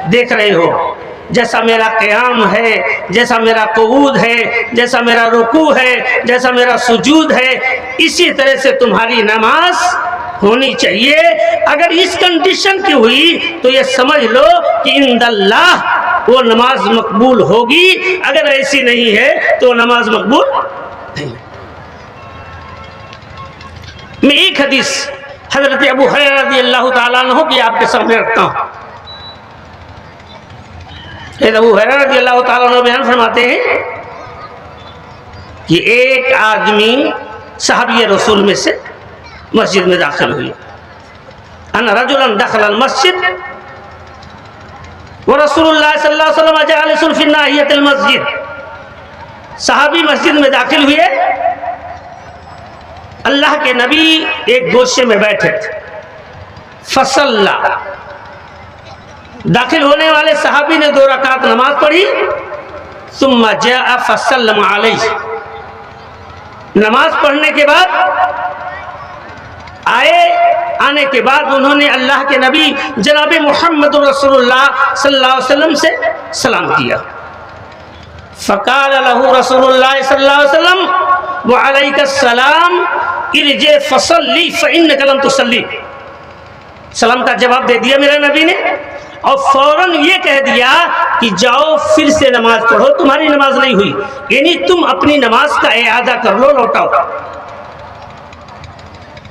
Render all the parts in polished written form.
देख रहे हो। जैसा मेरा क़याम है, जैसा मेरा क़ुऊद है, जैसा मेरा रुकू है, जैसा मेरा सुजूद है, इसी तरह से तुम्हारी नमाज होनी चाहिए। अगर इस कंडीशन की हुई तो ये समझ लो कि इंदल्लाह वो नमाज मकबूल होगी। अगर ऐसी नहीं है तो नमाज मकबूल नहीं। मैं एक हदीस हजरत अबू हुरैरा रज़ियल्लाहु ताला अन्हु की आपके सामने रखता हूँ। अबू हुरैरा रज़ियल्लाहु ताला अन्हु बयान फरमाते हैं कि एक आदमी सहाबी रसूल में से मस्जिद में दाखिल हुई। अन्ना रजुलन दखलल मस्जिद व रसूलुल्लाह सल्लल्लाहु अलैहि वसल्लम जालिसुन फी नाहियतिल मस्जिद। सहाबी मस्जिद में दाखिल हुए, अल्लाह के नबी एक गोशे में बैठे थे। फसल्ला, दाखिल होने वाले सहाबी ने 2 रकात नमाज पढ़ी। सुम्मा जाअ फसल्लम अलैहि, नमाज पढ़ने के बाद आने के बाद उन्होंने अल्लाह के नबी जनाब मुहम्मद रसूलुल्लाह सल्लल्लाहु अलैहि वसल्लम से सलाम किया। फ़क़ाल लहू रसूलुल्लाह सल्लल्लाहु अलैहि वसल्लम व अलैकस्सलाम इरजे फसल्ली फ़इन्नका लम तुसल्ली। सलाम का जवाब दे दिया मेरे नबी ने और फौरन ये कह दिया कि जाओ फिर से नमाज पढ़ो, तुम्हारी नमाज नहीं हुई, यानी तुम अपनी नमाज का इआदा कर लो, लौटाओ।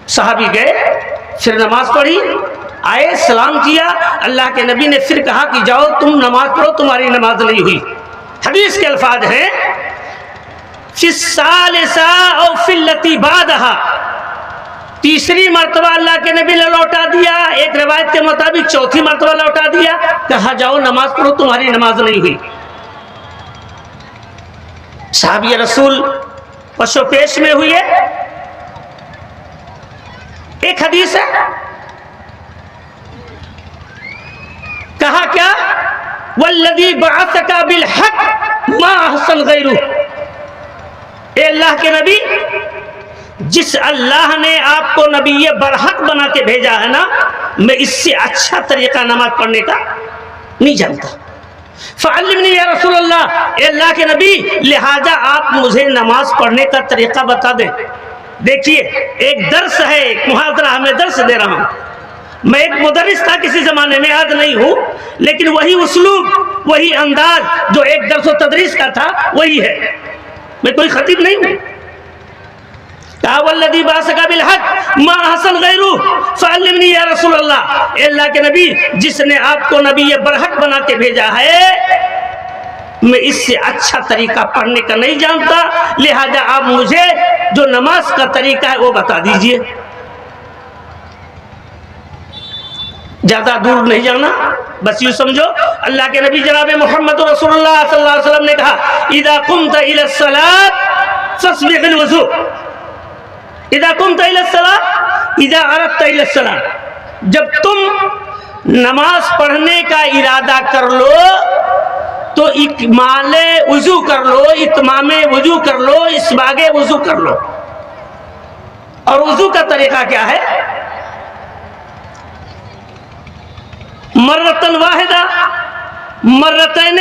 सहाबी गए, फिर नमाज पढ़ी, आए, सलाम किया। अल्लाह के नबी ने फिर कहा कि जाओ तुम नमाज पढ़ो, तुम्हारी नमाज नहीं हुई। हदीस के अल्फाज हैं फिस्सालिसा और फिल्लती बादहा, तीसरी मर्तबा अल्लाह के नबी ने लौटा दिया। एक रिवायत के मुताबिक चौथी मर्तबा लौटा दिया, कहा जाओ नमाज पढ़ो, तुम्हारी नमाज नहीं हुई। सहाबी रसूल पशोपेश में हुए। एक हदीस है, कहा क्या, वल्लज़ी बअसका बिल हक़ मा अहसन गैरू। ए अल्लाह के नबी, जिस अल्लाह ने आपको नबी बरहक बना के भेजा है ना, मैं इससे अच्छा तरीका नमाज पढ़ने का नहीं जानता। फ़अल्लिमनी या रसूल अल्लाह, ए अल्लाह के नबी, लिहाजा आप मुझे नमाज पढ़ने का तरीका बता दें। देखिए, एक दर्स है, एक मुहादरा मैं दर्स दे रहा हूँ। मैं एक मुदर्रिस था किसी ज़माने में, आज नहीं हूँ, लेकिन वही उसलूब, वही अंदाज जो एक दर्स व तदरीस का था वही है। मैं कोई खतीब नहीं हूँ। वल्लज़ी बअसका बिल हक़ मा अहसन गैरू फ़अल्लिमनी या रसूल अल्लाह, अल्लाह के नबी, जिसने आपको नबी बरहक बना के भेजा है, मैं इससे अच्छा तरीका पढ़ने का नहीं जानता, लिहाजा आप मुझे जो नमाज का तरीका है वो बता दीजिए। ज्यादा दूर नहीं जाना, बस यूं समझो, अल्लाह के नबी जनाब मुहम्मद रसूलुल्लाह सल्लल्लाहु अलैहि वसल्लम ने कहा, इदा कुमता इला सलात फस्बिग़िल वज़ू, इदा कुमता इला सलात इदा अरदता इला सलात। जब तुम नमाज पढ़ने का इरादा कर लो तो इकमाले वज़ू कर लो, इत्मामे वज़ू कर लो, इसबागे वज़ू कर लो। और वज़ू का तरीका क्या है, मर्रतन वाहिदा, मर्रतैन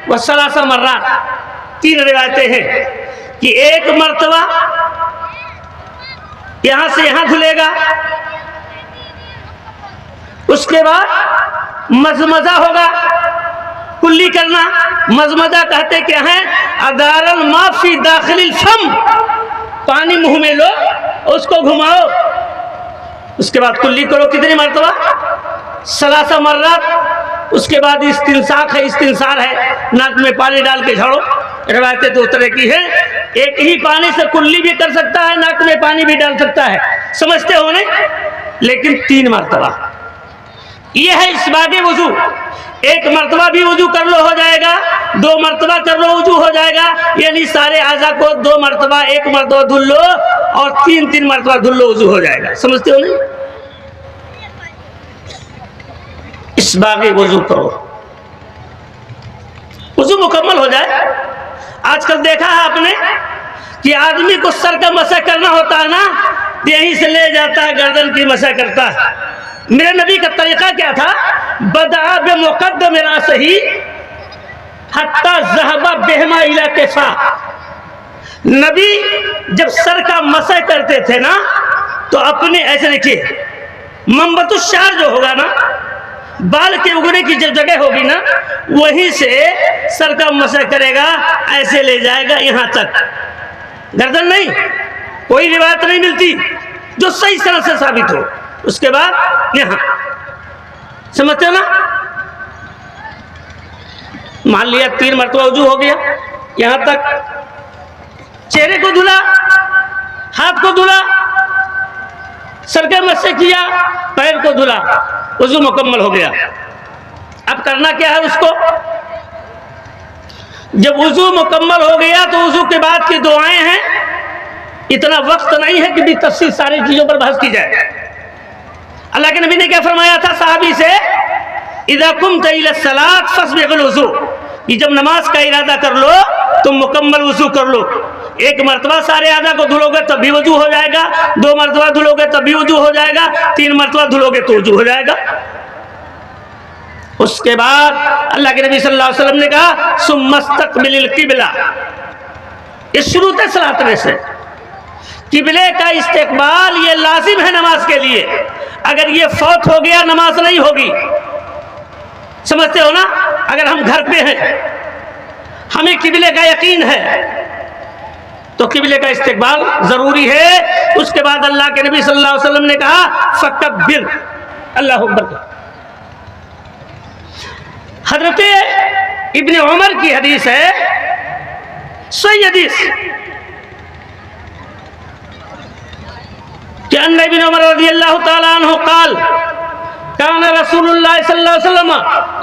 व सलासा मर्रात, 3 रिवायतें हैं कि एक मर्तबा यहां से यहां धुलेगा, उसके बाद मजमजा होगा, कुल्ली करना। मजमजा कहते क्या है, अदारल माफी दाखिल फम, पानी मुंह में लो, उसको घुमाओ, उसके बाद कुल्ली करो। कितनी मर्तबा, सलासा मर्रात। उसके बाद इस्तिंसाक है, इस्तिंसार है, नाक में पानी डाल के झाड़ो। रिवायतें 2 तरह की है, एक ही पानी से कुल्ली भी कर सकता है, नाक में पानी भी डाल सकता है, समझते हो ने, लेकिन 3 मर्तबा। यह है इसबागे वजू। एक मर्तबा भी वजू कर लो हो जाएगा, 2 मर्तबा कर लो वजू हो जाएगा, यानी सारे आज़ा को 2 मर्तबा, 1 मर्तबा धुल लो और 3 मर्तबा धुल लो, वजू हो जाएगा। समझते हो नहीं, इसबागे वजू करो, वजू मुकम्मल हो जाए। आजकल देखा है आपने कि आदमी को सर का मसा करना होता है ना, यहीं से ले जाता है, गर्दन की मसा करता है, मेरे नबी का तरीका क्या था? बदा बे मुक़द्दम रासही हत्ता ज़हबा बिहिमा इला किफ़ा। नबी जब सर का मसह करते थे ना, तो अपने ऐसे देखिए मंबतुश्शार जो होगा ना, बाल के उगने की जब जगह होगी ना, वहीं से सर का मसह करेगा, ऐसे ले जाएगा यहाँ तक, गर्दन नहीं। कोई रिवायत नहीं मिलती जो सही तरह से साबित हो। उसके बाद यहाँ, समझते हो ना? मान लिया 3 मरतबा वजू हो गया, यहाँ तक चेहरे को धुला, हाथ को धुला, सर के मस्से किया, पैर को धुला, वजू मुकम्मल हो गया। अब करना क्या है उसको? जब वजू मुकम्मल हो गया तो वजू के बाद की दुआएं हैं। इतना वक्त नहीं है कि भी तफसील सारी चीजों पर बहस की जाए। अल्लाह के नबी ने क्या फरमाया था साहबी से? इज़ा कुम्त इला सलात फस्बिगुल वज़ू, कि जब नमाज का इरादा कर लो तुम मुकम्मल वजू कर लो। 1 मरतबा सारे आधा को धुलोगे तब भी वजू हो जाएगा, 2 मरतबा धुलोगे तब भी वजू हो जाएगा, 3 मरतबा धुलोगे तो वजू हो जाएगा। उसके बाद अल्लाह के नबी सल्लल्लाहु अलैहि वसल्लम ने कहा सुम्मस्तक़बिलिल क़िबला, इस शुरूत सलात में से किबले का इस्तेकबाल ये लाजिम है नमाज के लिए। अगर ये फौत हो गया नमाज नहीं होगी। समझते हो ना? अगर हम घर पे हैं, हमें किबले का यकीन है, तो किबले का इस्तेकबाल जरूरी है। उसके बाद अल्लाह के नबी सल्लल्लाहु अलैहि वसल्लम ने कहा फकब्बिर, अल्लाहु अकबर। हजरत इब्ने उमर की हदीस है, सही हदीस, कि अन्ना इब्ने उमर रज़ियल्लाहु तआला अन्हु क़ाल काना रसूलुल्लाह सल्लल्लाहु अलैहि वसल्लम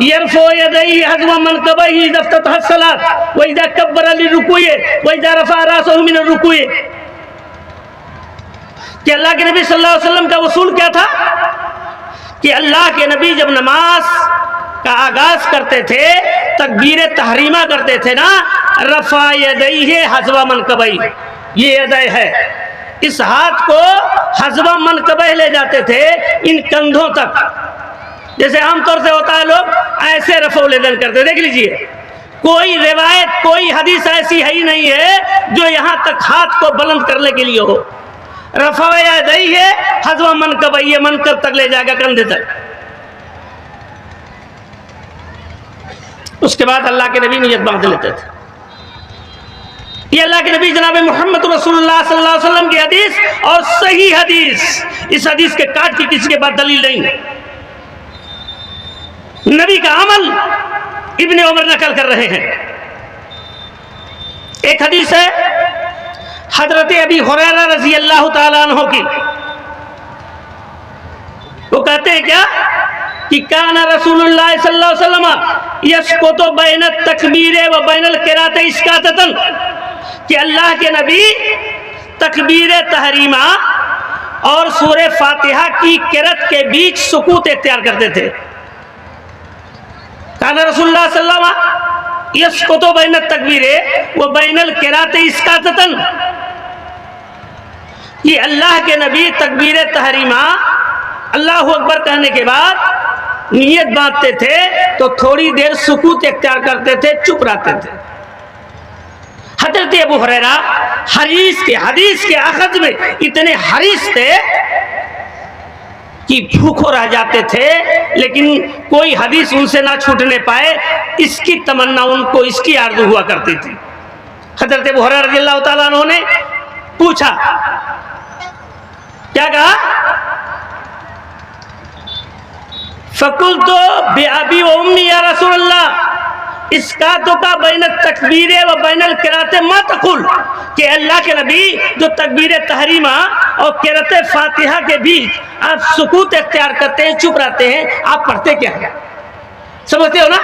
यरफ़उ यदैहि हज़वा मनकबैहि इज़ा इफ़्ततह सलात व इज़ा कब्बरा लिरुकूइ व इज़ा रफ़अ रासहु मिन रुकूइ। कि अल्लाह के नबी सल्लल्लाहु अलैहि वसल्लम का उसूल क्या था? कि अल्लाह के नबी जब नमाज का आगाज करते थे, तकबीर तहरीमा करते थे ना, रफ़अ यदैहि हज़वा मनकबैहि, ये यदै है, इस हाथ को हज़वा मनकबह ले जाते थे, इन कंधों तक। जैसे आमतौर से होता है लोग ऐसे रफ़अ यदैन करते। देख लीजिए, कोई रिवायत, कोई हदीस ऐसी है ही नहीं है जो यहाँ तक हाथ को बुलंद करने के लिए हो। रफ़अ यदैहि है, हज़वा मनकबह, ये मनकब तक ले जाएगा, कंधे तक। उसके बाद अल्लाह के नबी नियत बांध लेते थे। ये अल्लाह के नबी जनाब मोहम्मद रसूलुल्लाह सल्लल्लाहु अलैहि वसल्लम की हदीस, और सही हदीस, इस हदीस के काट की किसी के पास दलील नहीं। नबी का अमल इब्ने उमर नकल कर रहे हैं। एक हदीस है हजरत अबी हुरैरा रज़ी अल्लाह तआला अन्हु की, वो कहते हैं क्या कि काना रसूलुल्लाह सल्लल्लाहु अलैहि वसल्लम यस्कुतु बैन तकबीर व बैनल क़िराअत इस्कातन, कि अल्लाह के नबी तकबीर तहरीमा और सूरह फातिहा की किरत के बीच सुकूत इख्तियार करते थे। काना रसूलुल्लाह सल्लल्लाहु अलैहि वसल्लम यस्कुतु बैन तकबीर व बैनल क़िराअत इस्कातन, कि अल्लाह के नबी तकबीर तहरीमा अल्लाहु अकबर कहने के बाद नियत बांधते थे तो थोड़ी देर सुकूत इख्तियार करते थे, चुप रहते थे। हजरत अबू हुरैरा हदीस के अखज़ में इतने हरीस थे कि भूखों रह जाते थे, लेकिन कोई हदीस उनसे ना छूटने पाए, इसकी तमन्ना उनको, इसकी आरज़ू हुआ करती थी। हजरत अबू हुरैरा रज़ियल्लाहु ताला अन्हु ने पूछा, क्या कहा? फ़कुल्तु बिअबी व उम्मी या रसूलल्लाह इसका तो का बैन तकबीर व बैनल क़िराअत मा तक़ुल, कि अल्लाह के नबी जो तकबीर तहरीमा और क़िराअत फातिहा के बीच आप सुकूत इख्तियार करते हैं, चुप रहते हैं, आप पढ़ते क्या हैं? समझते हो ना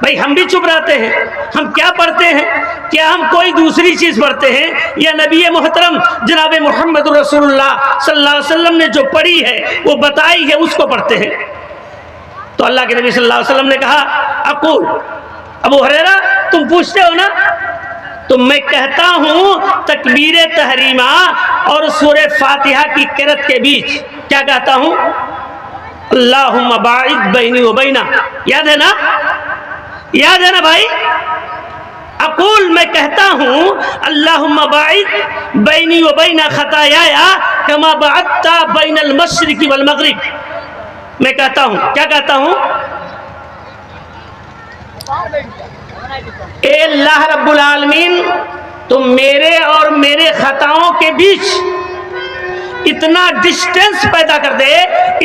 भाई? हम भी चुप रहते हैं, हम क्या पढ़ते हैं? क्या हम कोई दूसरी चीज पढ़ते हैं, या नबी मोहतरम जनाब मोहम्मद रसूलुल्लाह सल्लल्लाहु अलैहि वसल्लम ने जो पढ़ी है, वो बताई है, उसको पढ़ते हैं? तो अल्लाह के नबी सल्लल्लाहु अलैहि वसल्लम ने कहा अक़ूल, अबू हुरैरा तुम पूछते हो ना, तो मैं कहता हूं तकबीर तहरीमा और सूरह फातिहा की क़िराअत के बीच क्या कहता हूं? अल्लाहुम्मा बाइद बैनी व बैना, याद है ना, याद है ना भाई। अक़ूल, मैं कहता हूँ, अल्लाहुम्मा बाइद बैनी व बैना खताया कमा बअदता बैनल मशरिक़ि वल मग़रिब। मैं कहता हूँ, क्या कहता हूँ, ए अल्लाह रब्बुल आलमीन, तुम मेरे और मेरे खताओं के बीच इतना डिस्टेंस पैदा कर दे,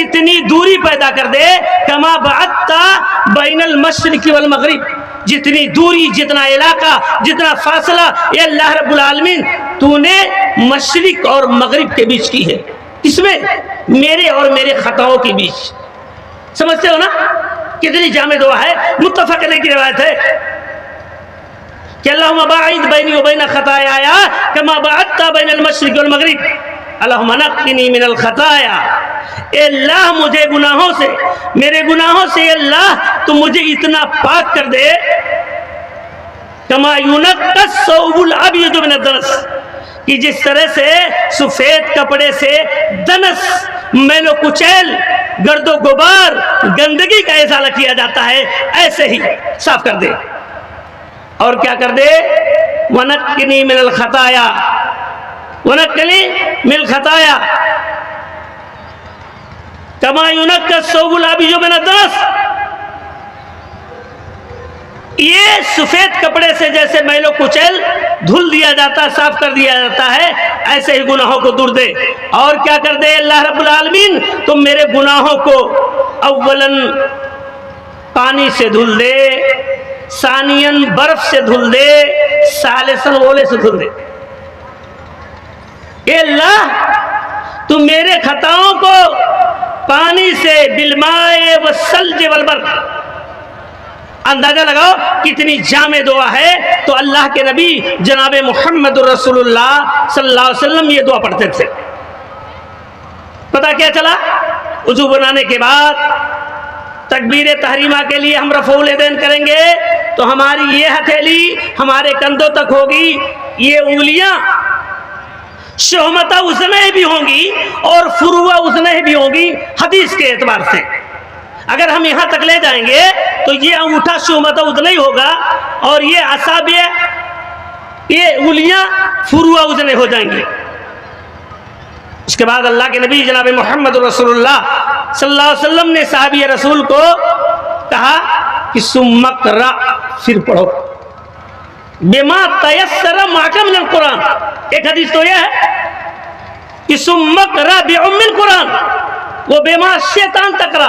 इतनी दूरी पैदा कर दे, कमा बअदता बैनल मशरिक़ि वल मग़रिब, जितनी दूरी, जितना इलाका, जितना फासला ये अल्लाह रब्बुल आलमीन तूने मशरिक और मगरिब के बीच की है। इसमें मेरे और मेरे खताओं के बीच, समझते हो ना कितनी जामे दुआ है। मुत्तफ़क़ अलैह की रिवायत है कि अल्लाहुम्मा बाइद बैनी व बैन खताया कमा बअदता बैनल मशरिक़ वल मग़रिब, अल्लाहुम्मा नक़्क़िनी मिनल खताया, अल्लाह मुझे गुनाहों से, मेरे गुनाहों से अल्लाह तू मुझे इतना पाक कर दे, कमा युनक़्क़स सौबुल अबयद मिन दनस, कि जिस तरह से सफेद कपड़े से दनस, मैलो कुचैल, गर्दो गुबार, गंदगी का इज़ाला किया जाता है, ऐसे ही साफ कर दे। और क्या कर दे, वनक्किनी मिनल खताया, वनक्किनी मिनल खताया कमा युनक़्क़स सौबुल अबयद मिन दनस, ये सफेद कपड़े से जैसे मैलो कुचैल धुल दिया जाता है, साफ कर दिया जाता है, ऐसे ही गुनाहों को दूर दे। और क्या कर दे अल्लाह रब्बुल आलमीन, तुम मेरे गुनाहों को अव्वलन पानी से धुल दे, सानियन बर्फ से धुल दे, सालिसन ओले से धुल दे। ए अल्लाह, तुम मेरे खताओं को पानी से, बिलमाए व सल्ज वल बर्फ, अंदाजा लगाओ कितनी जामे दुआ है। तो अल्लाह के नबी जनाब मुहम्मद रसूलुल्लाह सल्लल्लाहु अलैहि वसल्लम ये दुआ पढ़ते थे। पता क्या चला, वुजू बनाने के बाद तकबीर तहरीमा के लिए हम रफ़उल यदैन करेंगे तो हमारी ये हथेली हमारे कंधों तक होगी, ये उंगलियां शोहमता उसमें भी होंगी और फुरुआ उसमें भी होंगी हदीस के एतबार से। अगर हम यहाँ तक ले जाएंगे तो ये अंगूठा शुमता उतना ही होगा और ये असाबिया, ये उंगलियां फुरुआ उजने हो जाएंगी। इसके बाद अल्लाह के नबी जनाब मोहम्मद रसूलुल्लाह सल्लल्लाहु अलैहि वसल्लम ने साहबी रसूल को कहा कि सुम्मक़रा, फिर पढ़ो, बिमा तयस्सर माका मिनल कुरान। एक हदीस तो यह है कि सुम्मक़रा बिउम्मिल कुरान वो बेमा शैतान तकरा,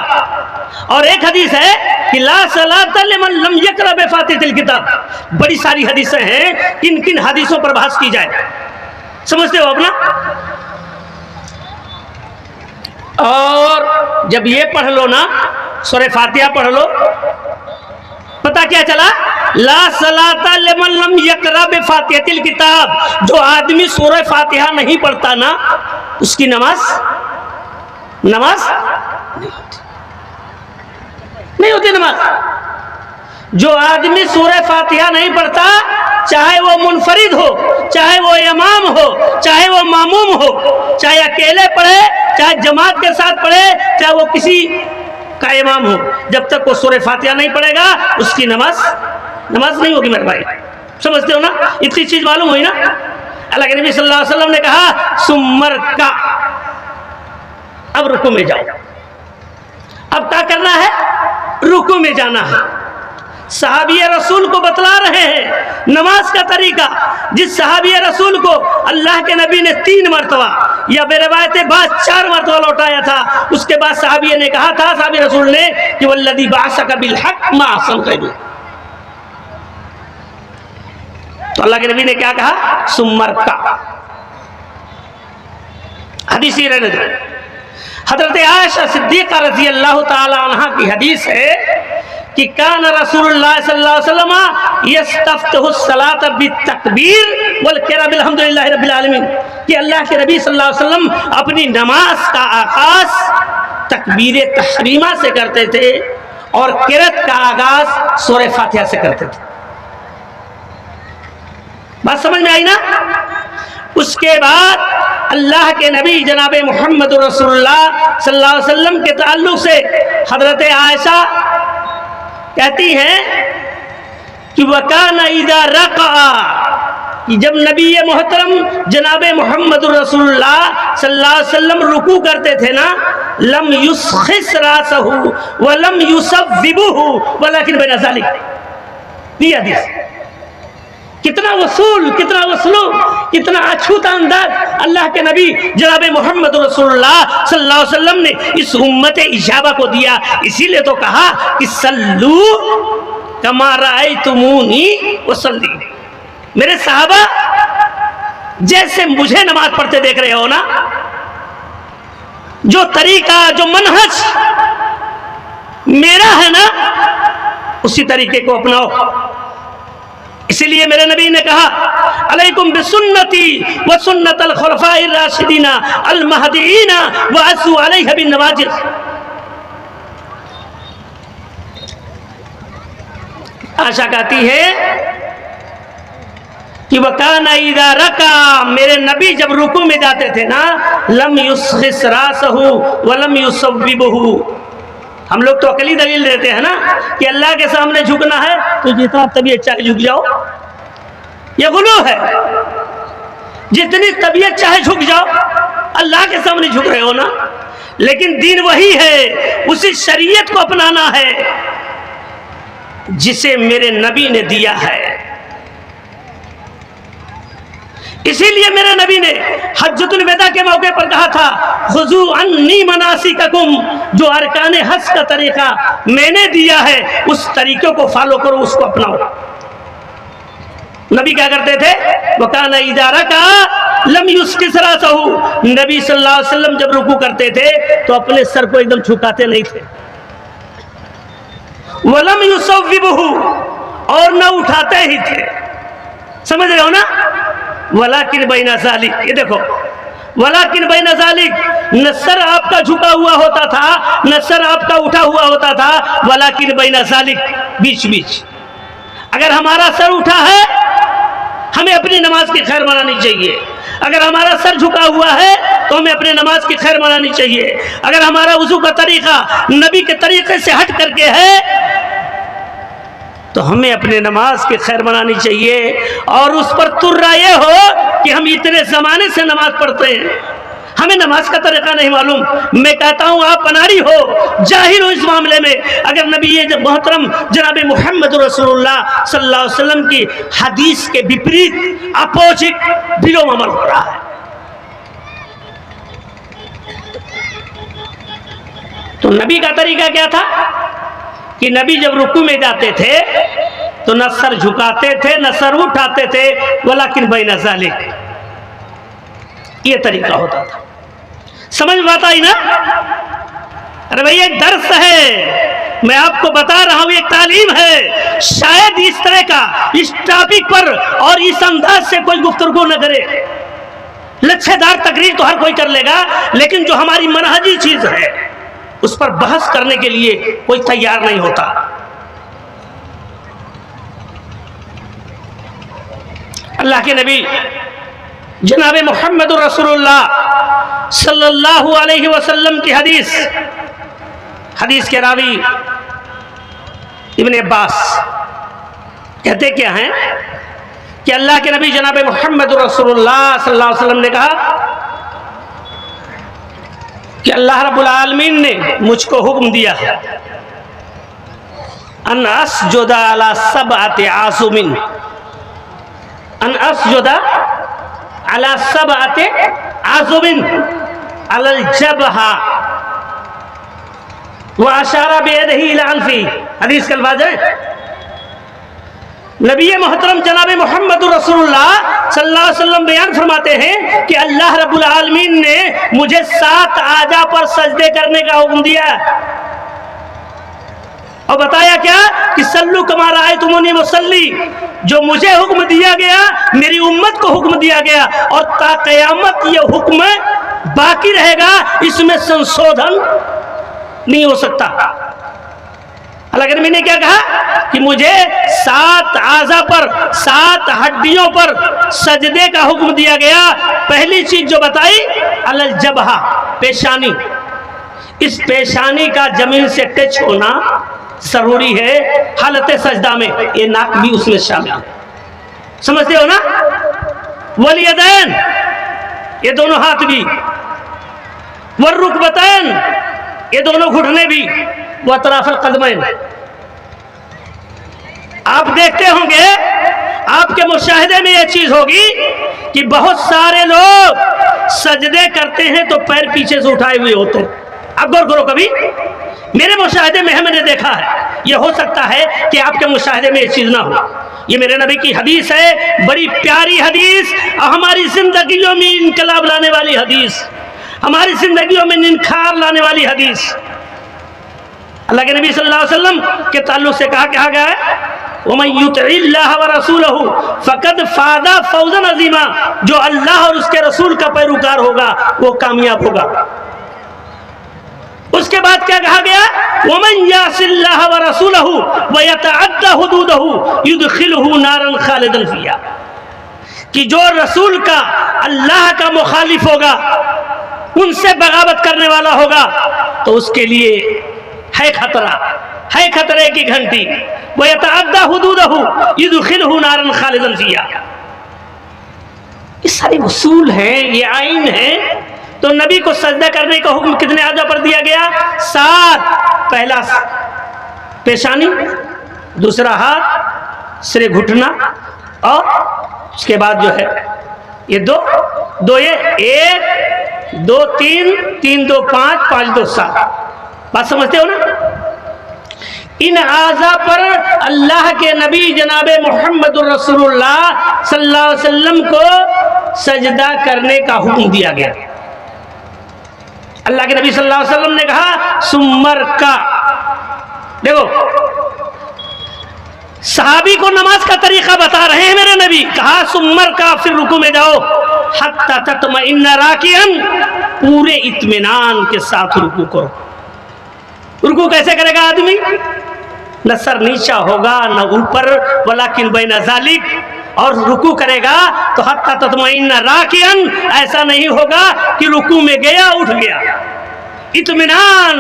और एक हदीस है कि ला सलाता लिमन लम यक़रा बिफ़ातिहिल किताब। बड़ी सारी हदीसें हैं, किन किन हदीसों पर बहस की जाए, समझते हो अपना। और जब ये पढ़ लो ना, सूरह फातिहा पढ़ लो, पता क्या चला, ला सलाता लिमन लम यक़रा बिफ़ातिहिल किताब। जो आदमी सूरह फातिहा नहीं पढ़ता ना, उसकी नमाज नहीं होती नमाज। जो आदमी सूरह फातिहा नहीं पढ़ता, चाहे वो मुनफरिद हो, चाहे वो इमाम हो, चाहे वो मामूम हो, चाहे अकेले पढ़े, चाहे जमात के साथ पढ़े, चाहे वो किसी का इमाम हो, जब तक वो सूरह फातिहा नहीं पढ़ेगा उसकी नमाज नहीं होगी मेरे भाई। समझते हो ना, इतनी चीज मालूम हुई ना। अल्लाह के नबी सल्लल्लाहु अलैहि वसल्लम ने कहा सुम्मर का, अब रुकू में जाओ। अब क्या करना है, रुकू में जाना है। सहाबी रसूल को बतला रहे हैं नमाज का तरीका, जिस सहाबी रसूल को अल्लाह के नबी ने 3 मरतबा या बेरवायते बाद 4 मरतबा लौटाया था। उसके बाद सहाबी ने कहा था, सहाबी रसूल ने, कि वल्लज़ी बअसका बिल हक़ मा अहसन क़ैलू। तो अल्लाह के नबी ने क्या कहा, सुम्मर का। हदीस ही रहने दो। हजरत आयशा सिद्दीक़ा रज़ी अल्लाह ताला अन्हा की हदीस है कि कान रसूलुल्लाह सल्लल्लाहु अलैहि वसल्लम यस्तफ्तिहु सलात बित्तकबीर वल क़िराअत बिल्हम्दुलिल्लाहि रब्बिल आलमीन, कि अल्लाह के नबी सल्लल्लाहु अलैहि वसल्लम अपनी नमाज का आगाज तकबीर तहरीमा से करते थे और क़िराअत का आगाज सूरह फातिहा से करते थे। बात समझ में आई ना। उसके बाद अल्लाह के नबी जनाब मोहम्मद रसूलुल्लाह सल्लल्लाहु अलैहि वसल्लम के ताल्लुक से हजरत आयशा कहती हैं कि वकाना इज़ा रक़अ, कि जब नबी मोहतरम जनाब मोहम्मद रसूलुल्लाह सल्लल्लाहु अलैहि वसल्लम रुकू करते थे ना, लम युस्खिस रासहु व लम युसव्विबुहु वलाकिन बैन ज़ालिक। ये हदीस कितना वसूल, कितना वसलूब, कितना अछूता अंदाज अल्लाह के नबी जनाब मोहम्मद रसूलुल्लाह सल्लल्लाहु अलैहि वसल्लम ने इस उम्मत इजाबा को दिया। इसीलिए तो कहा कि सल्लू कमा रअयतुमूनी वसल्ली, मेरे साहबा जैसे मुझे नमाज पढ़ते देख रहे हो ना, जो तरीका जो मनहज मेरा है ना, उसी तरीके को अपनाओ। इसीलिए मेरे नबी ने कहा अलैकुम बिसुन्नती व सुन्नतल खुलफाइर राशिदीना अल महदीना व असु अलैहा बिन नवाजिज। आशा कहती है कि वकाना इज़ा रका, मेरे नबी जब रुकू में जाते थे ना, लम युस्खिस रासहु व लम युसव्विबुहु। हम लोग तो अकली दलील देते हैं ना कि अल्लाह के सामने झुकना है तो जितना तबीयत चाहे झुक जाओ, ये गुलू है। जितनी तबीयत चाहे झुक जाओ, अल्लाह के सामने झुक रहे हो ना। लेकिन दीन वही है, उसी शरीयत को अपनाना है जिसे मेरे नबी ने दिया है। इसीलिए मेरे नबी ने हज्जतुल विदा के मौके पर कहा था खुजू अन्नी मनासिककुम, जो अरकान हज का तरीका मैंने दिया है उस तरीके को फॉलो करो, उसको अपनाओ। नबी क्या करते थे, वकाना इज़ा रका लम युस्किस रासहु, नबी सल्लल्लाहु अलैहि वसल्लम जब रुकू करते थे तो अपने सर को एकदम झुकाते नहीं थे, वलम युसव्विबुहु, और न उठाते ही थे। समझ रहे हो ना, वलाकिन बैना ज़ालिक, ये देखो वलाकिन बैना ज़ालिक, न सर आपका झुका हुआ होता था न सर आपका उठा हुआ होता था, वलाकिन बैना ज़ालिक, बीच बीच। अगर हमारा सर उठा है हमें अपनी नमाज की खैर मनानी चाहिए, अगर हमारा सर झुका हुआ है तो हमें अपने नमाज की खैर मनानी चाहिए। अगर हमारा वुज़ू का तरीका नबी के तरीके से हट करके है तो हमें अपने नमाज की खैर मनानी चाहिए। और उस पर तुर्रा ये हो कि हम इतने ज़माने से नमाज पढ़ते हैं, हमें नमाज का तरीका नहीं मालूम। मैं कहता हूँ आप अनाड़ी हो, जाहिर हो इस मामले में। अगर नबी ये मोहतरम जनाब मोहम्मद रसूलुल्लाह सल्लल्लाहु अलैहि वसल्लम की हदीस के विपरीत अपोजिट दिलों में अमल हो रहा है, तो नबी का तरीका क्या था कि नबी जब रुकू में जाते थे तो न सर झुकाते थे न सर उठाते थे, वलाकिन बैना ज़ालिक, ये तरीका होता था। समझ में आता ही ना? अरे भैया एक दर्स है, मैं आपको बता रहा हूं, एक तालीम है। शायद इस तरह का इस टॉपिक पर और इस अंदाज से कोई गुफ्तगू न करे। लच्छेदार तकरीर तो हर कोई कर लेगा, लेकिन जो हमारी मनहजी चीज है उस पर बहस करने के लिए कोई तैयार नहीं होता। अल्लाह के नबी जनाब मोहम्मद रसूलुल्लाह सल्लल्लाहु अलैहि वसल्लम की हदीस के रावी इब्न अब्बास कहते क्या हैं कि अल्लाह के नबी जनाब मोहम्मद रसूलुल्लाह सल्लल्लाहु अलैहि वसल्लम ने कहा कि अल्लाह रब्बुल आलमीन ने मुझको हुक्म दिया है अन अस्जुदा अला सबअति आज़ुमिन, अन अस्जुदा अला सबअति आज़ुमिन अलल जबहा व अशारा बियदिही इला अनफी। हदीस का अल्फाज है, नबी मोहतरम जनाब मोहम्मद रसूलुल्लाह सल्लल्लाहु अलैहि वसल्लम बयान फरमाते हैं कि अल्लाह रब्बुल आलमीन ने मुझे 7 आजा पर सजदे करने का हुक्म दिया और बताया क्या कि सल्लू कमा रअयतुमूनी मुसल्ली। जो मुझे हुक्म दिया गया, मेरी उम्मत को हुक्म दिया गया और ता क़यामत ये हुक्म बाकी रहेगा, इसमें संशोधन नहीं हो सकता। अल्लाह के नबी ने क्या कहा कि मुझे 7 आज़ा पर, 7 हड्डियों पर सजदे का हुक्म दिया गया, पहली चीज जो बताई अलल जबहा, पेशानी। इस पेशानी का जमीन से टच होना जरूरी है हालत सजदा में, ये नाक भी उसमें शामिल है, समझते हो ना। वलियदैन, ये दोनों हाथ भी, वर्रुकबतैन, ये दोनों घुटने भी, व अतराफल कदमैन। आप देखते होंगे, आपके मुशाहिदे में यह चीज होगी कि बहुत सारे लोग सजदे करते हैं तो पैर पीछे से उठाए हुए होते हैं। आप गौर करो, कभी मेरे मुशाहिदे में है, मैंने देखा है। यह हो सकता है कि आपके मुशाहिदे में यह चीज ना हो। ये मेरे नबी की हदीस है, बड़ी प्यारी हदीस, हमारी जिंदगियों में इनकलाब लाने वाली हदीस, हमारी जिंदगियों में निखार लाने वाली हदीस। अल्लाह के नबी सल्लल्लाहु अलैहि वसल्लम के ताल्लुक से कहा गया है, वमन युतिइल्लाह व रसूलहु फकद फादा फौजन अजीमा, जो अल्लाह और उसके रसूल का पैरोकार होगा वो कामयाब होगा। उसके बाद क्या कहा गया, वमन यासिल्लाह व रसूलहु व यतअद्दा हुदूदहु युदखिलहु नारन खालिदन फिहा, कि जो रसूल का, अल्लाह का मुखालिफ होगा, उनसे बगावत करने वाला होगा, तो उसके लिए है खतरा, है खतरे की घंटी। व यतअद्दा हुदूदहु युदखिलहु नारन खालिदन फिहा। ये सारे उसूल हैं, ये आइन है। तो नबी को सजदा करने का हुक्म कितने आजा पर दिया गया? 7। पहला पेशानी, दूसरा हाथ, सिरे घुटना, और उसके बाद जो है ये दो ये 1 2 3 3 2 5 5 2 7। बात समझते हो ना। इन आज़ा पर अल्लाह के नबी जनाबे मुहम्मदुर रसूलुल्लाह सल्लल्लाहु अलैहि वसल्लम को सजदा करने का हुक्म दिया गया। अल्लाह के नबी सल्लल्लाहु अलैहि वसल्लम ने कहा सुम्मर का। देखो, सहाबी को नमाज का तरीका बता रहे हैं मेरे नबी। कहा सुम्मर का, फिर रुकू में जाओ, हत्ता तत्मइन्ना राकियन, पूरे इत्मीनान के साथ रुकू करो। रुकू कैसे करेगा आदमी? न सर नीचा होगा न ऊपर, वलाकिन बैन ज़ालिक, और रुकू करेगा तो हत्ता तत्मइन्ना राकियन, ऐसा नहीं होगा कि रुकू में गया उठ गया, इत्मीनान।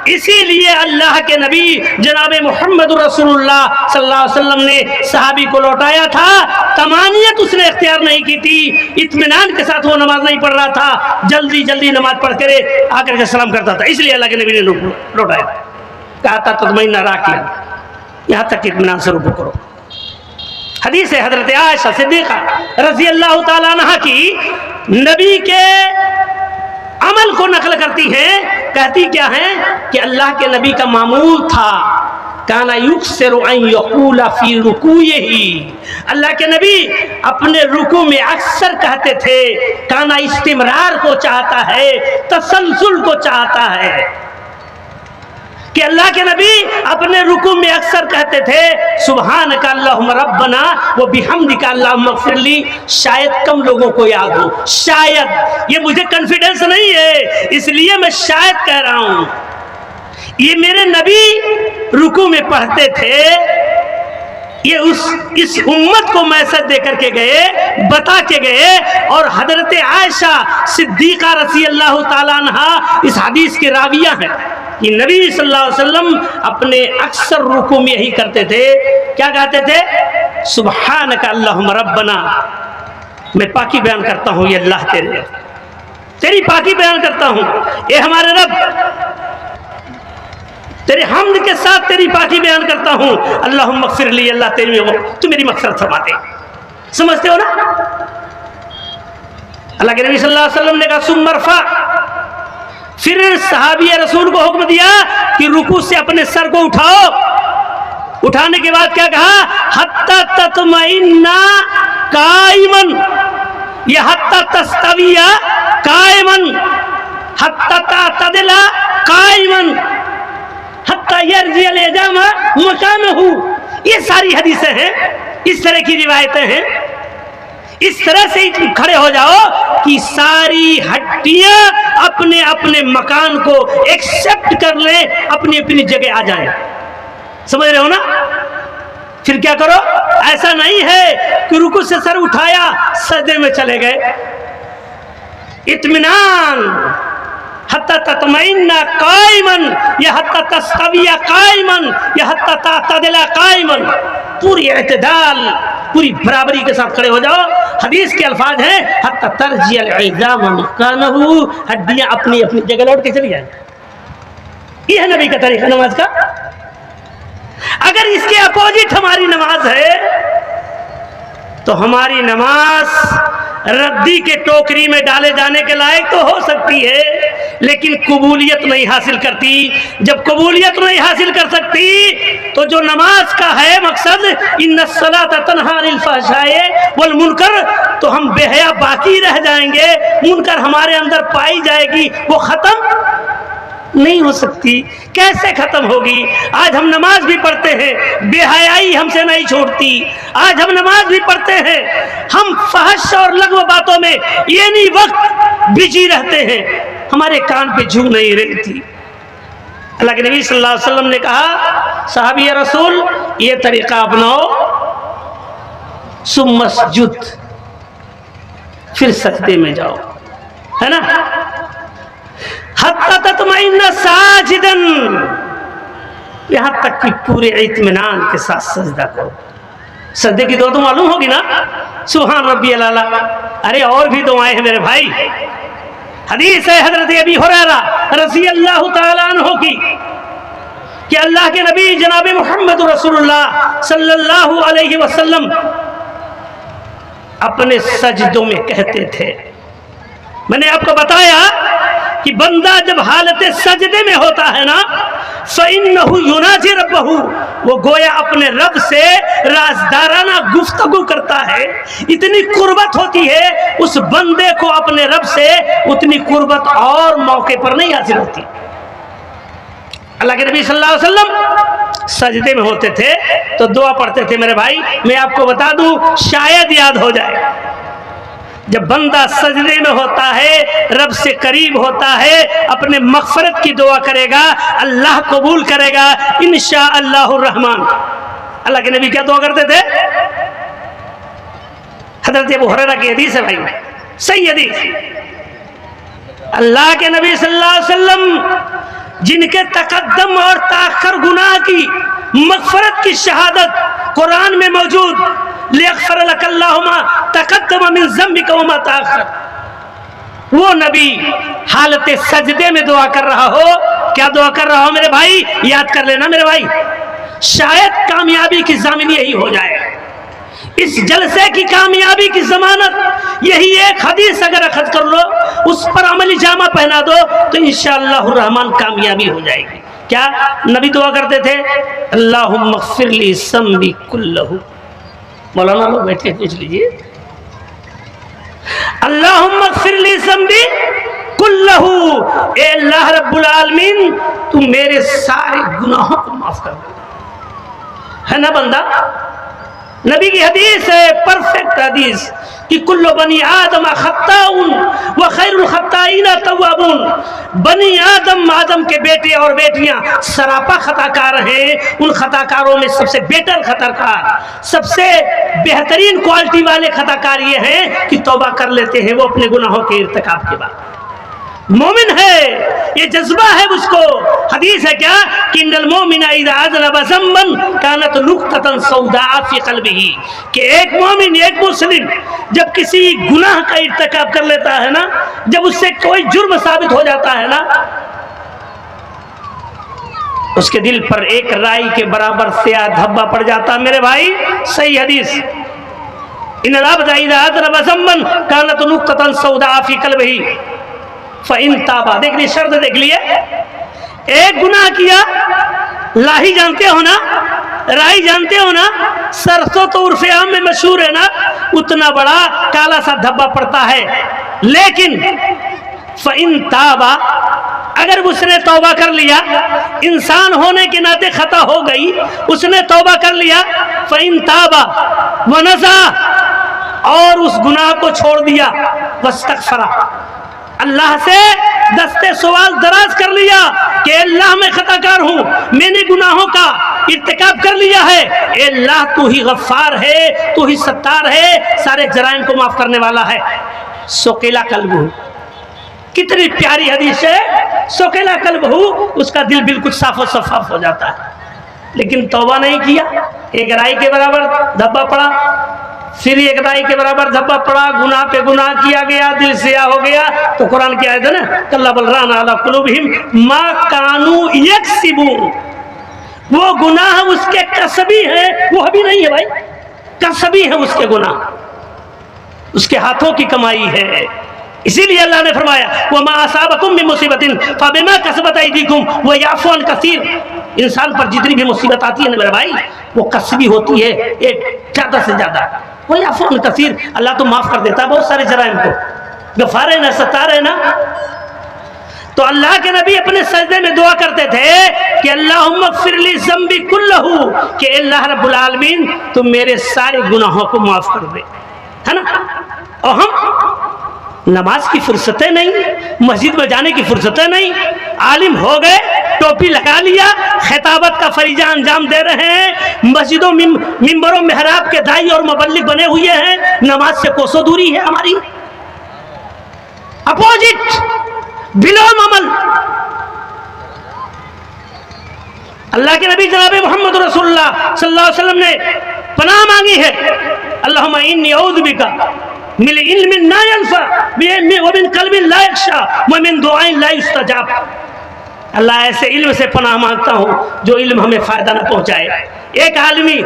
इसीलिए अल्लाह के नबी जनाबे मुहम्मद रसूलुल्लाह सल्लल्लाहु अलैहि वसल्लम ने सहाबी को लौटाया था। तमानियत उसने इख्तियार नहीं की थी, इत्मीनान के साथ वो नमाज नहीं पढ़ रहा था, जल्दी जल्दी नमाज पढ़ कर आकर के सलाम करता था। इसलिए अल्लाह के नबी ने लौटाया, कहा था तत्मइन्ना राकियन, यहाँ तक इत्मीनान से रुकू करो। हदीस है हजरत आयशा सिद्दीक़ा रज़ी अल्लाह ताला अन्हा की, नबी के अमल को नकल करती हैं। कहती क्या है कि अल्लाह के नबी का मामूल था, काना युक्सिरु अन यक़ूला फी रुकूइही, अल्लाह के नबी अपने रुकू में अक्सर कहते थे, काना इस्तिमरार को चाहता है, तसलसल को चाहता है, कि अल्लाह के नबी अपने रुकू में अक्सर कहते थे सुब्हानका अल्लाहुम्मा रब्बना व बिहम्दिका अल्लाहुम्मा इग़फिरली। शायद कम लोगों को याद हो, शायद, ये मुझे कॉन्फिडेंस नहीं है इसलिए मैं शायद कह रहा हूं। ये मेरे नबी रुकू में पढ़ते थे, ये इस उम्मत को मैसेज दे करके गए, बता के गए। और हजरत आयशा सिद्दीक़ा रज़ी अल्लाह ताला अन्हा इस हदीस के राविया हैं कि नबी सल्लल्लाहु अलैहि वसल्लम अपने अक्सर रुकू में यही करते थे। क्या कहते थे? सुब्हानका अल्लाहुम्मा रब्बना, मैं पाकी बयान करता हूँ, ये अल्लाह तेरी पाकी बयान करता हूँ, ये हमारे रब, तेरे हम्द के साथ तेरी पाकी बयान करता हूँ। अल्लाहुम्मा इग़फिरली, अल्लाह तू मेरी मग़फ़िरत फरमा दे। समझते हो ना। अल्लाह के नबी सल्लल्लाहु अलैहि वसल्लम ने कहा सुम्मरफ़ा, फिर सहाबी रसूल को हुक्म दिया कि रुकू से अपने सर को उठाओ। उठाने के बाद क्या कहा? हत्ता तत्मइन्ना काइमन, या हत्ता तस्तविया काइमन, हत्ता तअतदिला काइमन, हत्ता यरजिअल यजामा मकानहु। ये सारी हदीसें हैं, इस तरह की रिवायतें हैं। इस तरह से खड़े हो जाओ कि सारी हड्डियां अपने अपने मकान को एक्सेप्ट कर ले, अपनी अपनी जगह आ जाए। समझ रहे हो ना। फिर क्या करो? ऐसा नहीं है कि रुकू से सर उठाया सजदे में चले गए। इत्मीनान हत्ता ततमइन्ना काइमन या हत्ता तस्तविया काइमन या हत्ता तातदिला काइमन, पूरी इत्दाल, पूरी बराबरी के साथ खड़े हो जाओ। हदीस के अल्फाज हैं हत्ता तरजियल इज़ाम मकानहु, हड्डियां अपनी अपनी जगह लौट के चली जाए। ये है नबी का तरीका नमाज का। अगर इसके अपोजिट हमारी नमाज है तो हमारी नमाज रद्दी के टोकरी में डाले जाने के लायक तो हो सकती है, लेकिन कबूलियत नहीं हासिल करती। जब कबूलियत नहीं हासिल कर सकती तो जो नमाज का है मकसद इन्नस्सलात तन्हा अनिल फहशाए वल मुनकर, तो हम बेहया बाकी रह जाएंगे, मुनकर हमारे अंदर पाई जाएगी, वो खत्म नहीं हो सकती। कैसे खत्म होगी? आज हम नमाज भी पढ़ते हैं, बेहयाई हमसे नहीं छोड़ती। आज हम नमाज भी पढ़ते हैं, हम फहश और लग़्व बातों में ये नहीं वक्त बिजी रहते हैं, हमारे कान पे जू नहीं रहती। अल्लाह के नबी सल्लल्लाहु अलैहि वसल्लम ने कहा, साहबी रसूल ये तरीका अपनाओ, सुम्मा मस्जुद, फिर सजदे में जाओ, है ना। हत्ता ततमइन्ना साजिदन, यहां तक कि पूरे इत्मीनान के साथ सजदा करो। सजदे की दुआ तो मालूम होगी ना, सुभान रब्बियल आला। अरे और भी दुआएं हैं मेरे भाई। हदीस है हजरत अबी हुरैरा रज़ियल्लाहु ताला अन्हु की कि अल्लाह के नबी जनाब मुहम्मद रसूलुल्लाह सल्लल्लाहु अलैहि वसल्लम अपने सजदों में कहते थे, मैंने आपको बताया कि बंदा जब हालत सजदे में होता है ना, फ़इन्नहु युनाजी रब्बहु, वो गोया अपने रब से राज़दाराना गुफ्तगू करता है। इतनी कुर्बत होती है उस बंदे को अपने रब से, उतनी कुर्बत और मौके पर नहीं हासिल होती। अल्लाह के नबी सल्लल्लाहु अलैहि वसल्लम सजदे में होते थे तो दुआ पढ़ते थे। मेरे भाई मैं आपको बता दूं, शायद याद हो जाए, जब बंदा सजदे में होता है, रब से करीब होता है, अपने मग़फ़िरत की दुआ करेगा, अल्लाह कबूल करेगा इंशाअल्लाहुर रहमान। अल्लाह के नबी क्या दुआ करते थे? हज़रत अबू हुरैरा की हदीस है भाई, सही हदीस। अल्लाह के नबी सल्लल्लाहु अलैहि वसल्लम जिनके तकद्दम और ताख़ुर गुनाह की मग़फ़िरत की शहादत कुरान में मौजूद, लियग़फ़िर लकल्लाहु मा तक़द्दम मिन ज़म्बिका व मा तअख़्ख़र, वो नबी हालत सजदे में दुआ कर रहा हो। क्या दुआ कर रहा हो मेरे भाई? याद कर लेना मेरे भाई, शायद कामयाबी की ज़मीन यही हो जाए। इस जलसे की कामयाबी की जमानत यही एक हदीस अगर अखज़ कर लो, उस पर अमली जामा पहना दो, तो इंशाअल्लाहुर रहमान कामयाबी हो जाएगी। क्या नबी दुआ करते थे? अल्लाहुम्मा इग़फ़िर ली ज़म्बी कुल्लहु। मौलाना लोग बैठे पूछ लीजिए, अल्लाहुम्मा इग़फ़िर ली ज़म्बी कुल्लहु, ए अल्लाह रब्बुल आलमीन तू मेरे सारे गुनाहों को माफ कर दे, है ना बंदा। नबी की हदीस है, परफेक्ट हदीस, कि कुल्लु बनी आदम खत्ताउन व खैरुल खत्ताईना तव्वाबुन। बनी आदम, आदम के बेटे और बेटियां सरापा खताकार हैं। उन खताकारों में सबसे बेटर खताकार, सबसे बेहतरीन क्वालिटी वाले खताकार ये हैं कि तौबा कर लेते हैं वो अपने गुनाहों के इर्तिकाब के बाद। मोमिन है, ये जज्बा है उसको। हदीस है क्या कि इन्नल मोमिना इज़ा अज़नबा ज़म्बन कानत नुक़्ततन सौदा फ़ी क़ल्बिही, कि एक मोमिन, एक मुस्लिम जब किसी गुनाह का इर्तिकाब कर लेता है ना, जब उससे कोई जुर्म साबित हो जाता है ना, उसके दिल पर एक राई के बराबर स्याह धब्बा पड़ जाता है मेरे भाई। सही हदीस, इन्नल अब्दा इज़ा अज़नबा ज़म्बन कानत नुक़्ततन सौदा फ़ी क़ल्बिही फ़इन ताबा। देख ली शर्त, देख लिए, एक गुनाह किया, लाही जानते हो ना, राई जानते हो ना, सरसों तो उर्फ़े आम में मशहूर है ना, उतना बड़ा काला सा धब्बा पड़ता है। लेकिन फ़इन ताबा, अगर उसने तौबा कर लिया, इंसान होने के नाते खता हो गई, उसने तौबा कर लिया, फ़इन ताबा व नज़ा, और उस गुनाह को छोड़ दिया, वस्तग़फ़रा, अल्लाह से दस्ते सवाल दराज कर लिया कि अल्लाह मैं खताकार हूँ, मैंने गुनाहों का इर्तिकाब कर लिया है, ए अल्लाह तू ही गफ्फार है, तू ही सत्तार है, सारे जराइम को माफ करने वाला है। सोकेला कल्बहू, कितनी प्यारी हदीस है। सोकेला कल्बहू, उसका दिल बिल्कुल साफ और शफाफ हो जाता है। लेकिन तौबा नहीं किया, एक राई के बराबर धब्बा पड़ा, फिर एक राई के बराबर धब्बा पड़ा, गुनाह पे गुनाह किया गया, दिल सिया हो गया। तो कुरान की आयत है ना, कल्ला बल रान अला कुलूबिहिम मा कानू यक्सिबून, वो गुनाह उसके कसबी है, वो अभी नहीं है भाई, कसबी है उसके गुनाह, उसके हाथों की कमाई है। इसीलिए अल्लाह ने फरमाया वमा असाबकुम मिन मुसीबतिन फबिमा कसबत अयदीकुम व याफू अन कसीर। इंसान पर जितनी भी मुसीबत आती है ना मेरे भाई, वो कसबी होती है, एक ज्यादा से ज्यादा, वो याफू अन कसीर, अल्लाह तो माफ कर देता है बहुत सारे जराइम को, गफार है ना, सत्तार है ना। तो अल्लाह के नबी अपने सजदे में दुआ करते थे कि अल्लाहुम्मा ग़फ़िरली ज़म्बी कुल्लहू, कि अल्लाह रब्बुल आलमीन तुम मेरे सारे गुनाहों को माफ कर दे, है ना। और हम नमाज की फुर्सतें नहीं, मस्जिद में जाने की फुर्सतें नहीं, आलिम हो गए, टोपी लगा लिया, खिताबत का फरीजा अंजाम दे रहे हैं, मस्जिदों मिंबरों मेहराब के दाई और मुबल्लिग बने हुए हैं, नमाज से कोसों दूरी है हमारी। अपोजिट बिलोम अमल। अल्लाह के नबी जनाब मोहम्मद रसूलुल्लाह सल्लल्लाहु अलैहि वसल्लम ने पनाह मांगी है, अल्लाहुम्मा इन्नी औज़ु बिका मिन इल्मिन ला यनफ़ा व मिन क़ल्बिन ला यख़शा व मिन दुआइन ला युस्तजाब। अल्लाह ऐसे इल्म से पनाह मांगता हूँ जो इल्म हमें फायदा न पहुँचाए। एक आदमी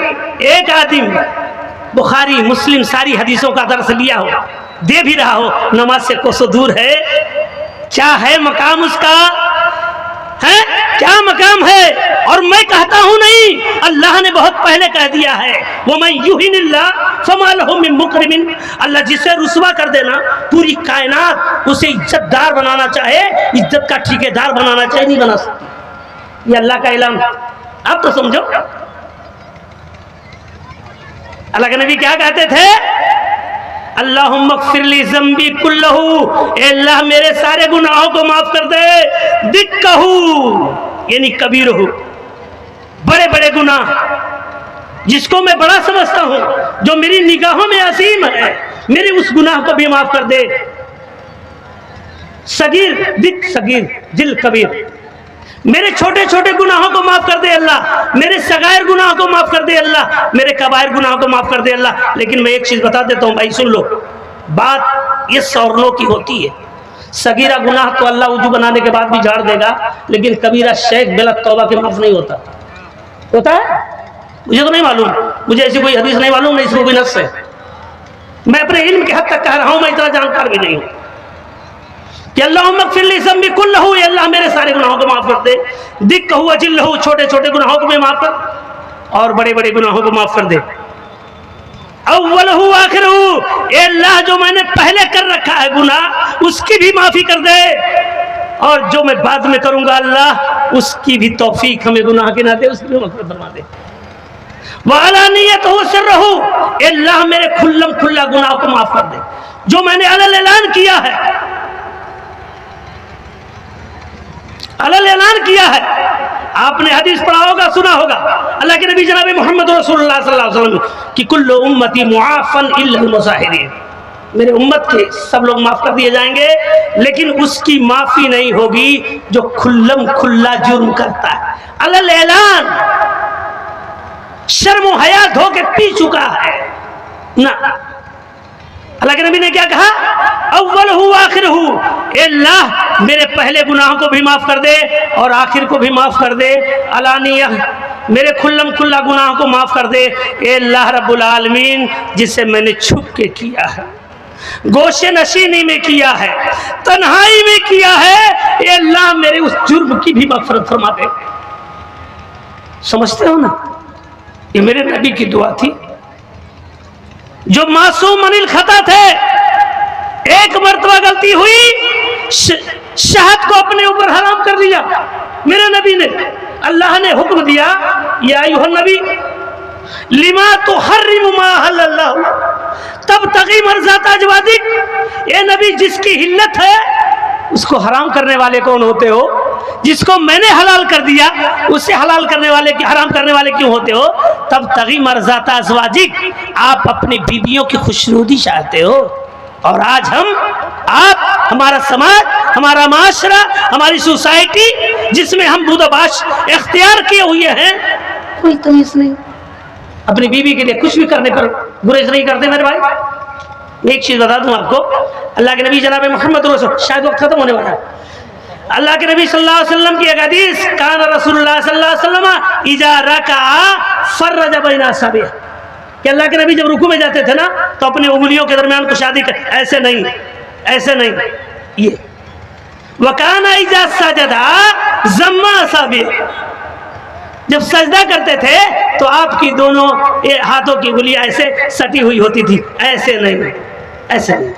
बुखारी मुस्लिम सारी हदीसों का दर्स लिया हो, दे भी रहा हो, नमाज से कोसों दूर है। क्या है मकाम उसका, है क्या मकाम है। और मैं कहता हूं नहीं, अल्लाह ने बहुत पहले कह दिया है, वो मैं युहिनिल्लाह फमा लहु मिन मुकरिमिन, अल्लाह जिसे रुसवा कर देना पूरी कायनात उसे इज्जतदार बनाना चाहे, इज्जत का ठेकेदार बनाना चाहे, नहीं बना सकती। ये अल्लाह का ऐलान। अब तो समझो अल्लाह के नबी क्या कहते थे, अल्लाहुम्मा ग़फ़िरली ज़म्बी कुल्लहू, अल्लाह मेरे सारे गुनाहों को माफ कर दे, दिक्कहू यानी कबीरहू, बड़े बड़े गुनाह जिसको मैं बड़ा समझता हूं, जो मेरी निगाहों में असीम है, मेरे उस गुनाह को भी माफ कर दे। सगीर दिक सगीर जिल कबीर, मेरे छोटे छोटे गुनाहों को माफ कर दे अल्लाह, मेरे सगायर गुनाहों को माफ कर दे अल्लाह, मेरे कबायर गुनाहों को माफ कर दे अल्लाह। लेकिन मैं एक चीज बता देता हूं भाई, सुन लो, बात ये सौरनों की होती है। सगीरा गुनाह तो अल्लाह वजू बनाने के बाद भी झाड़ देगा, लेकिन कबीरा शेख गलत तौबा के माफ नहीं होता है। मुझे तो नहीं मालूम, मुझे ऐसी कोई हदीस नहीं मालूम, नहीं इसको कोई नस है। मैं अपने इल्म के हद तक कह रहा हूं, मैं इतना जानकार भी नहीं हूं कि अल्लाहुम्मा ग़फ़िरली ज़म्बी कुल्लहू, अल्लाह मेरे सारे गुनाहों को माफ कर दे, दिक्कहू अजिल्लहू, छोटे छोटे गुनाहों को भी माफ कर और बड़े बड़े गुनाहों को माफ कर दे। अव्वलहू आखिरहू, अल्लाह जो मैंने पहले कर रखा है गुनाह उसकी भी माफी कर दे, और जो मैं बाद में करूंगा अल्लाह उसकी भी तौफीक हमें गुनाह के ना दे, उसकी भी मग़फ़िरत फरमा दे। वालानियतहू सिर्रहू, अल्लाह मेरे खुल्लम खुल्ला गुनाह को माफ कर दे, जो मैंने अलल ऐलान किया है, अलल ऐलान किया है। आपने हदीस पढ़ा होगा, सुना होगा, अल्लाह के नबी जनाब मोहम्मद रसूलुल्लाह सल्लल्लाहु अलैहि वसल्लम कि कुल्लु उम्मती मुआफ़न इल्लल मुज़ाहिरीन, मेरे उम्मत के सब लोग माफ कर दिए जाएंगे, लेकिन उसकी माफी नहीं होगी जो खुल्लम खुल्ला जुर्म करता है, अलल ऐलान, शर्म हया धो के पी चुका है ना। अल्लाह के नबी ने क्या कहा, अव्वलहू आखिरहू, अल्लाह मेरे पहले गुनाहों को भी माफ कर दे और आखिर को भी माफ कर दे। अलानिया, मेरे खुल्लम खुल्ला गुनाहों को माफ कर दे। अल्लाह रब्बुल आलमीन जिसे मैंने छुप के किया है, गोशे नशीनी में किया है, तन्हाई में किया है, अल्लाह मेरे उस जुर्म की भी मग़फ़िरत फरमा दे। समझते हो ना, ये मेरे नबी की दुआ थी। जो मासूम अनिल खता थे, एक मर्तबा गलती हुई, शहद को अपने ऊपर हराम कर दिया मेरे नबी ने। अल्लाह ने हुक्म दिया, या अय्युहन नबी लिमा तुहर्रिमु मा अहल्लल्लाहु तबतगी मर्ज़ात अज़वाजिक, ए नबी जिसकी हिल्लत है उसको हराम करने वाले कौन होते हो? जिसको मैंने हलाल कर दिया उससे हलाल करने वाले की हराम करने वाले क्यों होते हो? तब तगी मर्जाता अज़वाजिक, आप अपनी बीवियों की खुशनुदी चाहते हो। और आज आप, हमारा समाज, हमारा माशरा, हमारी सोसाइटी जिसमें हम बुदबाश इख्तियार किए हुए हैं, कोई तमीज़ नहीं। अपनी बीवी के लिए कुछ भी करने पर गुरेज नहीं करते मेरे भाई। एक चीज बता दूं आपको, अल्लाह के नबी जनाब मोहम्मद रसूल, शायद वक्त खत्म होने वाला है, अल्लाह के नबी सल्लल्लाहु अलैहि वसल्लम की एक हदीस, कान रसूलुल्लाह सल्लल्लाहु अलैहि वसल्लम इजा रका फर्रज बैना असाबिह, कि अल्लाह के नबी जब रुकू में जाते थे ना तो अपनी उंगलियों के दरमियान को शादी कर, ऐसे नहीं, ऐसे नहीं, ये वकाना इजा सजदा जम्मा असाबिह, जब सजदा करते थे तो आपकी दोनों हाथों की उंगलियां ऐसे सटी हुई होती थी, ऐसे नहीं, ऐसे नहीं।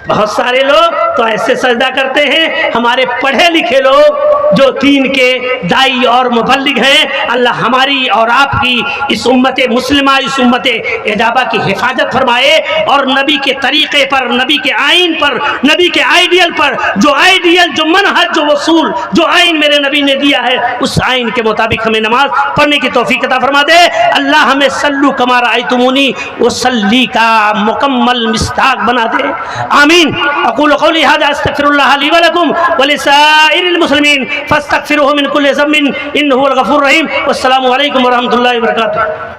बहुत सारे लोग तो ऐसे सजदा करते हैं। हमारे पढ़े लिखे लोग जो दीन के दाई और मुबल्लिग हैं, अल्लाह हमारी और आपकी इस उम्मत मुस्लिमा, इस उम्मत इजाबा की हिफाजत फरमाए और नबी के तरीक़े पर, नबी के आइन पर, नबी के आइडियल पर, जो आइडियल, जो मनहज, जो वसूल, जो आइन मेरे नबी ने दिया है, उस आइन के मुताबिक हमें नमाज पढ़ने की तौफीक अता फरमा दे। अल्लाह हमें सल्लु कमा रअयतुमूनी वसल्ली का मुकम्मल मिस्ताक बना दे, आमीन। अक़ूलु क़ौली हाज़ा अस्तग़फ़िरुल्लाह ली व लकुम व लिसाइरिल मुस्लिमीन फस्तग़फ़िरूहु मिन कुल्लि ज़म्बिन इन्नहु हुवल गफ़ूरुर रहीम। वस्सलामु अलैकुम व रहमतुल्लाहि व बरकातुहू।